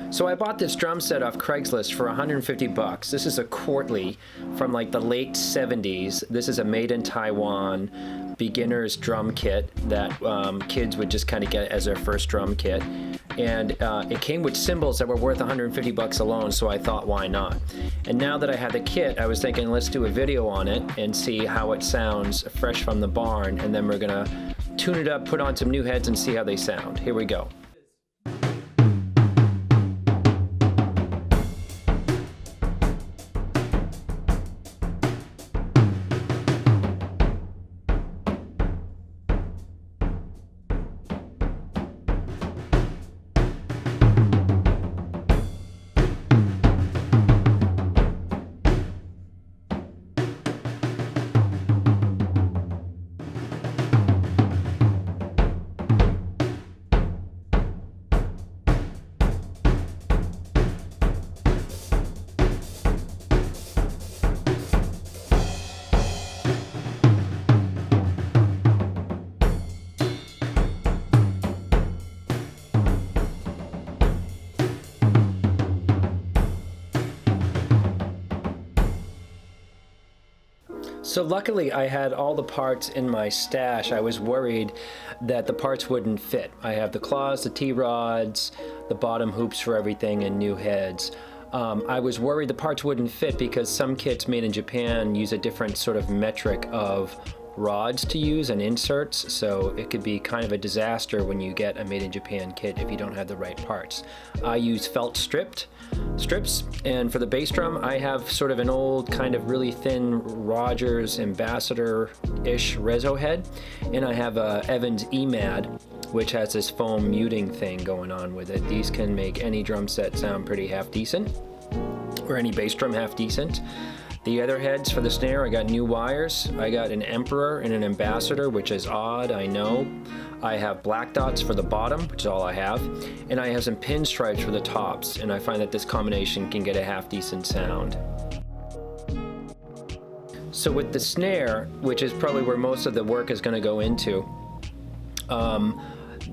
So I bought this drum set off Craigslist for 150 bucks. This is a Cortley from like the late 70s. This is a made in Taiwan beginner's drum kit that kids would just kind of get as their first drum kit. And it came with cymbals that were worth 150 bucks alone, so I thought, why not? And now that I had the kit, I was thinking, let's do a video on it and see how it sounds fresh from the barn, and then we're gonna tune it up, put on some new heads, and see how they sound. Here we go. So luckily I had all the parts in my stash. I was worried that the parts wouldn't fit. I have the claws, the T-rods, the bottom hoops for everything, and new heads. I was worried the parts wouldn't fit because some kits made in Japan use a different sort of metric of rods to use and inserts, so it could be kind of a disaster when you get a made in Japan kit if you don't have the right parts. I use felt strips, and for the bass drum I have sort of an old kind of really thin Rogers Ambassador-ish Rezo head, and I have a Evans EMAD which has this foam muting thing going on with it. These can make any drum set sound pretty half decent, or any bass drum half decent. The other heads for the snare, I got new wires. I got an Emperor and an Ambassador, which is odd, I know. I have black dots for the bottom, which is all I have. And I have some pinstripes for the tops, and I find that this combination can get a half decent sound. So with the snare, which is probably where most of the work is gonna go into,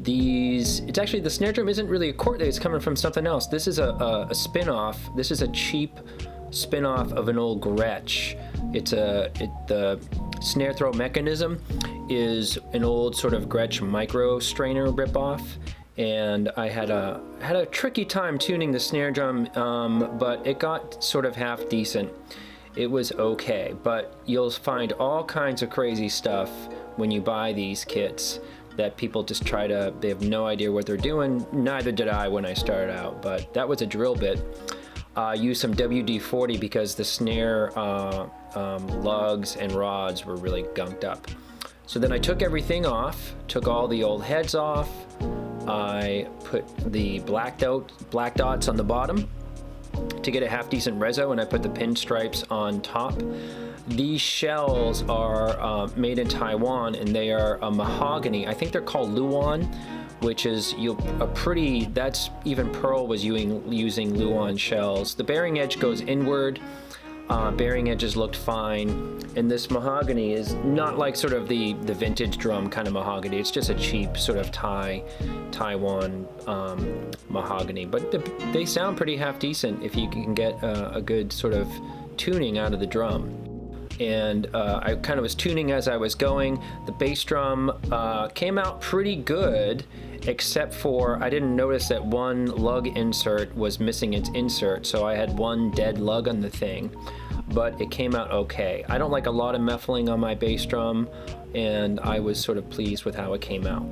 it's actually, the snare drum isn't really a Cortley, it's coming from something else. This is a spin-off. This is a cheap spin-off of an old Gretsch. The snare throw mechanism is an old sort of Gretsch micro strainer ripoff, and I had a tricky time tuning the snare drum, but it got sort of half decent. It was okay, but you'll find all kinds of crazy stuff when you buy these kits that people just they have no idea what they're doing. Neither did I when I started out, but that was a drill bit. Used some WD-40 because the snare lugs and rods were really gunked up. So then I took everything off, took all the old heads off. I put the black dots on the bottom to get a half decent reso, and I put the pinstripes on top. These shells are made in Taiwan, and they are a mahogany. I think they're called Luan, which is that's even Pearl was using Luan shells. The bearing edge goes inward. Bearing edges looked fine, and this mahogany is not like sort of the vintage drum kind of mahogany. It's just a cheap sort of Taiwan mahogany, but they sound pretty half decent if you can get a good sort of tuning out of the drum. And I kind of was tuning as I was going. The bass drum came out pretty good, except for I didn't notice that one lug insert was missing its insert, so I had one dead lug on the thing, but it came out okay. I don't like a lot of muffling on my bass drum, and I was sort of pleased with how it came out.